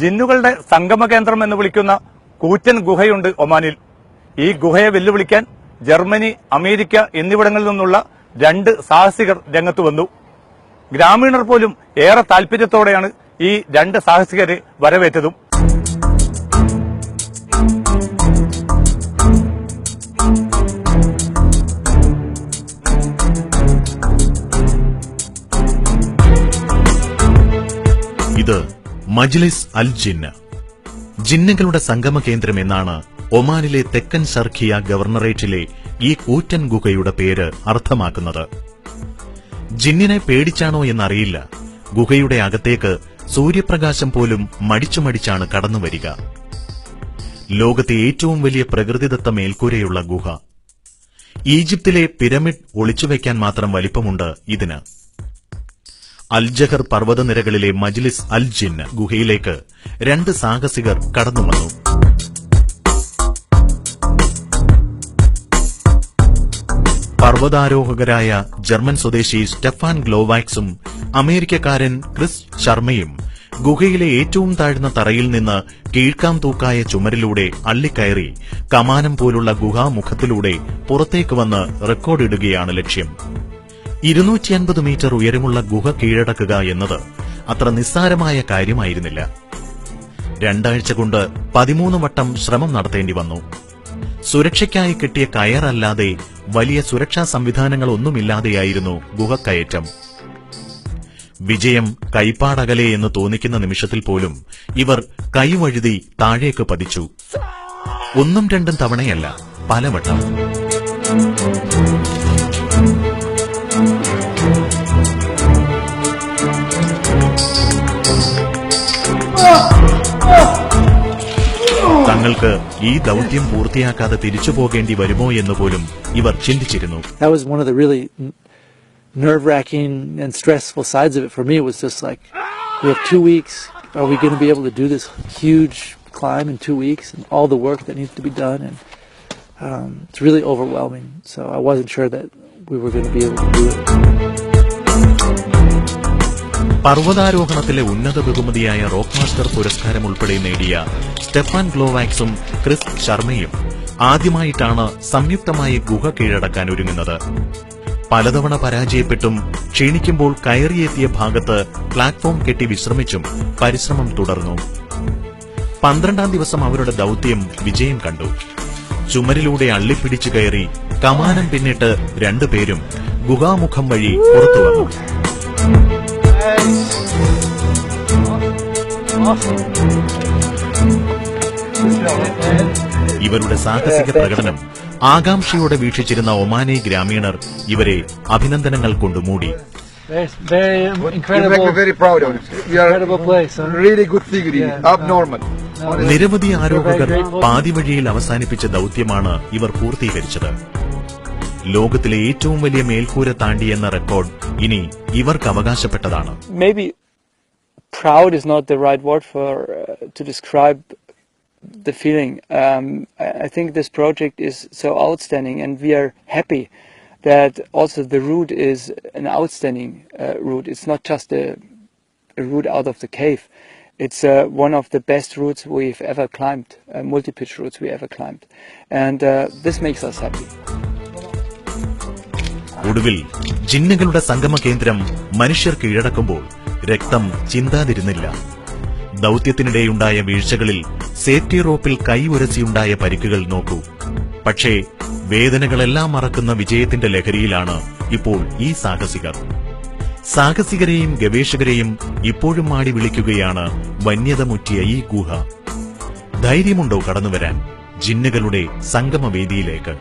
ജിന്നുകളുടെ സംഗമ കേന്ദ്രം എന്ന് വിളിക്കുന്ന കൂറ്റൻ ഗുഹയുണ്ട് ഒമാനിൽ. ഈ ഗുഹയെ വെല്ലുവിളിക്കാൻ ജർമ്മനി, അമേരിക്ക എന്നിവിടങ്ങളിൽ നിന്നുള്ള 2 സാഹസികർ രംഗത്ത് വന്നു. ഗ്രാമീണർ പോലും ഏറെ താൽപര്യത്തോടെയാണ് ഈ 2 സാഹസികരെ വരവേറ്റതും. ഇത് മജ്ലിസ് അൽ ജിന്ന, ജിന്നുകളുടെ സംഗമ കേന്ദ്രം എന്നാണ് ഒമാനിലെ തെക്കൻ ഷർഖിയ ഗവർണറേറ്റിലെ ഈ കൂറ്റൻ ഗുഹയുടെ പേര് അർത്ഥമാക്കുന്നത്. ജിന്നിനെ പേടിച്ചാണോ എന്നറിയില്ല, ഗുഹയുടെ അകത്തേക്ക് സൂര്യപ്രകാശം പോലും മടിച്ചുമടിച്ചാണ് കടന്നുവരിക. ലോകത്തെ ഏറ്റവും വലിയ പ്രകൃതിദത്ത മേൽക്കൂരയുള്ള ഗുഹ. ഈജിപ്തിലെ പിരമിഡ് ഒളിച്ചുവെക്കാൻ മാത്രം വലിപ്പമുണ്ട് ഇതിന്. അൽജഹർ പർവ്വതനിരകളിലെ മജ്ലിസ് അൽ ജിന്ന ഗുഹയിലേക്ക് 2 സാഹസികർ കടന്നുവന്നു. പർവ്വതാരോഹകരായ ജർമ്മൻ സ്വദേശി സ്റ്റെഫാൻ ഗ്ലോവാക്സും അമേരിക്കക്കാരൻ ക്രിസ് ശർമ്മയും ഗുഹയിലെ ഏറ്റവും താഴ്ന്ന തറയിൽ നിന്ന് കീഴ്ക്കാം തൂക്കായ ചുമരിലൂടെ അള്ളിക്കയറി കമാനം പോലുള്ള ഗുഹാമുഖത്തിലൂടെ പുറത്തേക്ക് വന്ന് റെക്കോർഡിടുകയാണ് ലക്ഷ്യം. 250 മീറ്റർ ഉയരമുള്ള ഗുഹ കീഴടക്കുക എന്നത് അത്ര നിസ്സാരമായ കാര്യമായിരുന്നില്ല. 2 ആഴ്ച കൊണ്ട് 13 വട്ടം ശ്രമം നടത്തേണ്ടി വന്നു. സുരക്ഷയ്ക്കായി കിട്ടിയ കയറല്ലാതെ വലിയ സുരക്ഷാ സംവിധാനങ്ങളൊന്നുമില്ലാതെയായിരുന്നു ഗുഹക്കയറ്റം. വിജയം കൈപ്പാടകലെ എന്ന് തോന്നിക്കുന്ന നിമിഷത്തിൽ പോലും ഇവർ കൈവഴുതി താഴേക്ക് പതിച്ചു. 1ഉം 2ഉം തവണയല്ല, പലവട്ടം. തങ്ങൾക്ക് ഈ ദൌത്യം പൂർത്തിയാക്കാതെ തിരിച്ചു പോകേണ്ടി വരുമോ എന്ന് പോലും ഇവർ ചിന്തിച്ചിരുന്നു. That was one of the really nerve-wracking and stressful sides of it for me. It was just like, we have 2 weeks. Are we going to be able to do this huge climb in 2 weeks and all the work that needs to be done? And it's really overwhelming. So I wasn't sure that we were going to be able to do it. പർവ്വതാരോഹണത്തിലെ ഉന്നത ബഹുമതിയായ rock master പുരസ്കാരം ഉൾപ്പെടെ നേടിയ Stefan ഗ്ലോവാക്സും Chris ശർമ്മയും ആദ്യമായിട്ടാണ് സംയുക്തമായി ഗുഹ കീഴടക്കാൻ ഒരുങ്ങുന്നത്. പലതവണ പരാജയപ്പെട്ടും ക്ഷീണിക്കുമ്പോൾ കയറിയെത്തിയ ഭാഗത്ത് പ്ലാറ്റ്ഫോം കെട്ടി വിശ്രമിച്ചും പരിശ്രമം തുടർന്നു. 12ാം ദിവസം അവരുടെ ദൌത്യം വിജയം കണ്ടു. ചുമരിലൂടെ അള്ളിപ്പിടിച്ചു കയറി കമാനം പിന്നിട്ട് 2 പേരും ഗുഹാമുഖം വഴി പുറത്തുവന്നു. ഇവരുടെ സാഹസിക പ്രകടനം ആകാംക്ഷയോടെ വീക്ഷിച്ചിരുന്ന ഒമാനി ഗ്രാമീണർ ഇവരെ അഭിനന്ദനങ്ങൾ കൊണ്ട് മൂടി. നിരവധി ആരോഹകർ പാതിവഴിയിൽ അവസാനിപ്പിച്ച ദൌത്യമാണ് ഇവർ പൂർത്തീകരിച്ചത്. ലോകത്തിലെ ഏറ്റവും വലിയ മേൽക്കൂര താണ്ടിയെന്ന റെക്കോർഡ് ഇനി ഇവർക്ക് അവകാശപ്പെട്ടതാണ്. Maybe proud is not the right word to describe the feeling. I think this project is so outstanding, and we are happy that also the route is an outstanding route. It's not just a route out of the cave. It's one of the best routes we've ever climbed, multi-pitch routes we ever climbed, and this makes us happy. ഒടുവിൽ ജിന്നുകളുടെ സംഗമ കേന്ദ്രം മനുഷ്യർ കീഴടക്കുമ്പോൾ രക്തം ചിന്താതിരുന്നില്ല. ദൌത്യത്തിനിടെയുണ്ടായ വീഴ്ചകളിൽ safety റോപ്പിൽ കൈ ഉരസിയുണ്ടായ പരിക്കുകൾ നോക്കൂ. പക്ഷേ വേദനകളെല്ലാം മറക്കുന്ന വിജയത്തിന്റെ ലഹരിയിലാണ് ഇപ്പോൾ ഈ സാഹസികർ. സാഹസികരെയും ഗവേഷകരെയും ഇപ്പോഴും മാടി വിളിക്കുകയാണ് വന്യത മുറ്റിയ ഈ ഗുഹ. ധൈര്യമുണ്ടോ കടന്നുവരാൻ ജിന്നുകളുടെ സംഗമവേദിയിലേക്ക്?